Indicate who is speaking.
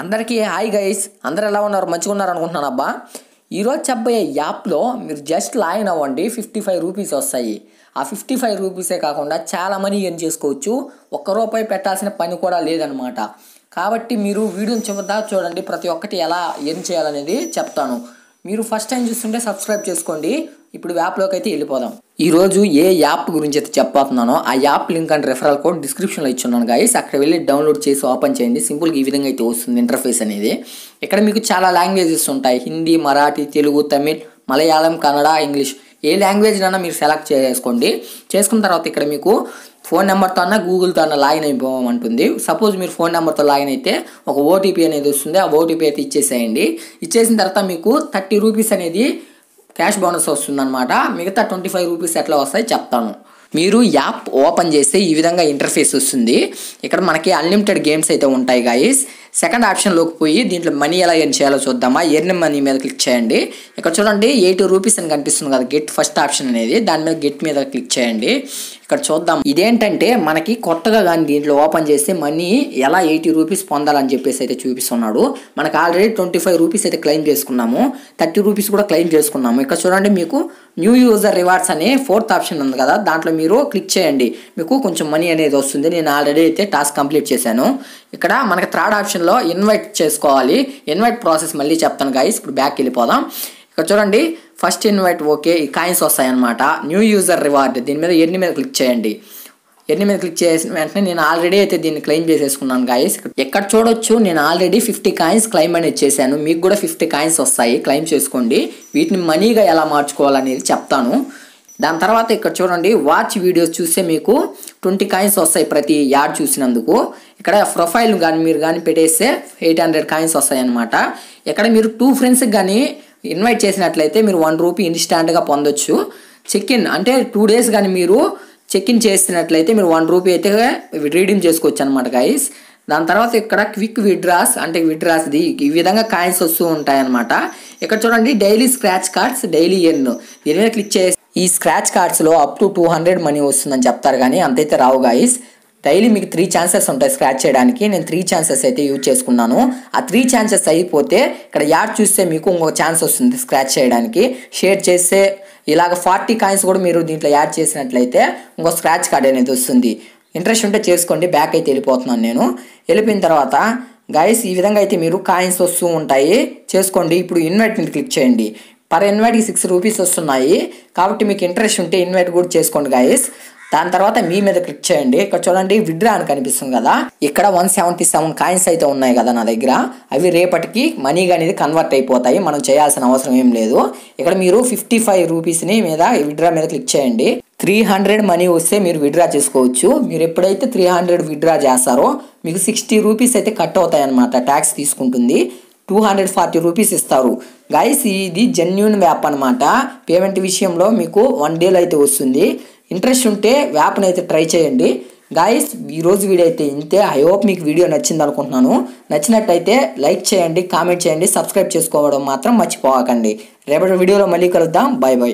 Speaker 1: అందరికీ hi guys, అందరు ఎలా ఉన్నారు? మంచిగా ఉన్నారు అనుకుంటున్నాను అబ్బా. ఈరోజు చెప్పబోయే యాప్లో మీరు జస్ట్ లాగిన్ అవ్వండి, 55 రూపీస్ వస్తాయి. ఆ 55 రూపీసే కాకుండా చాలా మనీ ఎర్న్ చేసుకోవచ్చు. ₹1 పెట్టాల్సిన పని కూడా లేదనమాట. కాబట్టి మీరు వీడియోని చివరిదాకా చూడండి, ప్రతి ఒక్కటి ఎలా ఎర్న్ చేయాలనేది చెప్తాను. మీరు ఫస్ట్ టైం చూస్తుంటే సబ్స్క్రైబ్ చేసుకోండి. ఇప్పుడు యాప్లోకి అయితే వెళ్ళిపోదాం. ఈరోజు ఏ యాప్ గురించి అయితే చెప్పబోతున్నానో ఆ app link and referral code డిస్క్రిప్షన్లో ఇచ్చున్నాను గైస్. అక్కడ వెళ్ళి డౌన్లోడ్ చేసి ఓపెన్ చేయండి. సింపుల్గా ఈ విధంగా అయితే వస్తుంది ఇంటర్ఫేస్ అనేది. ఇక్కడ మీకు చాలా లాంగ్వేజెస్ ఉంటాయి: హిందీ, మరాఠీ, తెలుగు, తమిళ్, మలయాళం, కన్నడ, ఇంగ్లీష్. ఏ లాంగ్వేజ్ అయినా మీరు సెలెక్ట్ చేసుకోండి. చేసుకున్న తర్వాత ఇక్కడ మీకు ఫోన్ నెంబర్తో అన్నా గూగుల్తో అన్న లాగిన్ అయిపోమంటుంది. సపోజ్ మీరు ఫోన్ నెంబర్తో లాగిన్ అయితే ఒక ఓటీపీ అనేది వస్తుంది. ఆ ఓటీపీ అయితే ఇచ్చేసేయండి. ఇచ్చేసిన తర్వాత మీకు 30 రూపీస్ అనేది క్యాష్ బోనస్ వస్తుందన్నమాట. మిగతా 25 రూపీస్ ఎట్లా వస్తాయి చెప్తాను. మీరు యాప్ ఓపెన్ చేస్తే ఈ విధంగా ఇంటర్ఫేస్ వస్తుంది. ఇక్కడ మనకి అన్లిమిటెడ్ గేమ్స్ అయితే ఉంటాయి గాయస్. సెకండ్ ఆప్షన్లోకి పోయి దీంట్లో మనీ ఎలా ఎర్న్ చేయాలో చూద్దామా. ఎర్న్ మనీ మీద క్లిక్ చేయండి. ఇక్కడ చూడండి 80 రూపీస్ అని కనిపిస్తుంది కదా, గెట్ ఫస్ట్ ఆప్షన్ అనేది. దాని మీద గెట్ మీద క్లిక్ చేయండి. ఇక్కడ చూద్దాం ఇదేంటంటే మనకి కొత్తగా కానీ దీంట్లో ఓపెన్ చేస్తే మనీ ఎలా 80 రూపీస్ పొందాలని చెప్పేసి అయితే చూపిస్తున్నాడు. మనకు ఆల్రెడీ 25 రూపీస్ అయితే క్లెయిమ్ చేసుకున్నాము, 30 రూపీస్ కూడా క్లెయిమ్ చేసుకున్నాము. ఇక్కడ చూడండి మీకు న్యూ యూజర్ రివార్డ్స్ అనే 4th ఆప్షన్ ఉంది కదా, దాంట్లో మీరు క్లిక్ చేయండి. మీకు కొంచెం మనీ అనేది వస్తుంది. నేను ఆల్రెడీ అయితే టాస్క్ కంప్లీట్ చేశాను. ఇక్కడ మనకి 3rd ఆప్షన్లో ఇన్వైట్ చేసుకోవాలి. ఇన్వైట్ ప్రాసెస్ మళ్ళీ చెప్తాను గైస్. ఇప్పుడు బ్యాక్ వెళ్ళిపోదాం. ఇక్కడ చూడండి ఫస్ట్ ఇన్వైట్ ఓకే, ఈ కాయిన్స్ వస్తాయన్నమాట. న్యూ యూజర్ రివార్డ్ దీని మీద ఎర్న్ మీద క్లిక్ చేయండి. ఎర్న్ మీద క్లిక్ చేసిన వెంటనే నేను ఆల్రెడీ అయితే దీన్ని క్లెయిమ్ చేసేసుకున్నాను గాయస్. ఇక్కడ చూడొచ్చు నేను ఆల్రెడీ 50 కాయిన్స్ క్లెయిమ్ అనేది చేశాను. మీకు కూడా 50 కాయిన్స్ వస్తాయి, క్లెయిమ్ చేసుకోండి. వీటిని మనీగా ఎలా మార్చుకోవాలనేది చెప్తాను. దాని తర్వాత ఇక్కడ చూడండి వాచ్ వీడియోస్ చూస్తే మీకు 20 కాయిన్స్ వస్తాయి ప్రతి యాడ్ చూసినందుకు. ఇక్కడ ప్రొఫైల్ కానీ మీరు కానీ పెట్టేస్తే 800 కాయిన్స్ వస్తాయి అన్నమాట. ఇక్కడ మీరు 2 ఫ్రెండ్స్కి కానీ ఇన్వైట్ చేసినట్లయితే మీరు ₹1 ఇన్స్టాంట్గా పొందొచ్చు. చెక్ ఇన్ అంటే 2 డేస్ కానీ మీరు చెక్ ఇన్ చేసినట్లయితే మీరు ₹1 అయితే రీడీమ్ చేసుకోవచ్చు అనమాట గైస్. దాని తర్వాత ఇక్కడ క్విక్ విడ్రాస్ అంటే విడ్రాస్ది ఈ విధంగా కాయిన్స్ వస్తూ ఉంటాయి అనమాట. ఇక్కడ చూడండి daily scratch cards daily earn, దీని మీద క్లిక్ చేసి ఈ స్క్రాచ్ కార్డ్స్లో అప్ టు 200 మనీ వస్తుందని చెప్తారు, కానీ అంతైతే రావు గాయస్. డైలీ మీకు 3 ఛాన్సెస్ ఉంటాయి స్క్రాచ్ చేయడానికి. నేను 3 ఛాన్సెస్ అయితే యూజ్ చేసుకున్నాను. ఆ 3 ఛాన్సెస్ అయిపోతే ఇక్కడ యాడ్ చూస్తే మీకు ఇంకొక ఛాన్స్ వస్తుంది స్క్రాచ్ చేయడానికి. షేర్ చేస్తే ఇలాగ 40 కాయిన్స్ కూడా మీరు దీంట్లో యాడ్ చేసినట్లయితే ఇంకో స్క్రాచ్ కార్డ్ అనేది వస్తుంది. ఇంట్రెస్ట్ ఉంటే చేసుకోండి. బ్యాక్ అయితే వెళ్ళిపోతున్నాను నేను. వెళ్ళిపోయిన తర్వాత గైస్ ఈ విధంగా అయితే మీరు కాయిన్స్ వస్తూ ఉంటాయి, చేసుకోండి. ఇప్పుడు ఇన్వైట్ మీద క్లిక్ చేయండి. పర్ ఇన్వైట్కి 6 రూపీస్ వస్తున్నాయి. కాబట్టి మీకు ఇంట్రెస్ట్ ఉంటే ఇన్వైట్ కూడా చేసుకోండి గైస్. దాని తర్వాత మీ మీద క్లిక్ చేయండి. ఇక్కడ చూడండి విత్డ్రా అని కనిపిస్తుంది కదా, ఇక్కడ 177 కాయిన్స్ అయితే ఉన్నాయి కదా నా దగ్గర. అవి రేపటికి మనీగా అనేది కన్వర్ట్ అయిపోతాయి, మనం చేయాల్సిన అవసరం ఏం లేదు. ఇక్కడ మీరు 55 రూపీస్ని మీద విత్డ్రా మీద క్లిక్ చేయండి. 300 మనీ వస్తే మీరు విత్డ్రా చేసుకోవచ్చు. మీరు ఎప్పుడైతే 300 విత్డ్రా చేస్తారో మీకు 60 రూపీస్ అయితే కట్ అవుతాయి అన్నమాట, ట్యాక్స్ తీసుకుంటుంది. 240 రూపీస్ ఇస్తారు గైస్. ఇది జెన్యూన్ యాప్ అనమాట. పేమెంట్ విషయంలో మీకు 1 డేలో అయితే వస్తుంది. ఇంట్రెస్ట్ ఉంటే యాప్ని అయితే ట్రై చేయండి గాయస్. ఈరోజు వీడియో అయితే ఇంతే. ఐ హోప్ మీకు వీడియో నచ్చింది అనుకుంటున్నాను. నచ్చినట్టయితే లైక్ చేయండి, కామెంట్ చేయండి, సబ్స్క్రైబ్ చేసుకోవడం మాత్రం మర్చిపోకండి. రేపటి వీడియోలో మళ్ళీ కలుద్దాం. By by.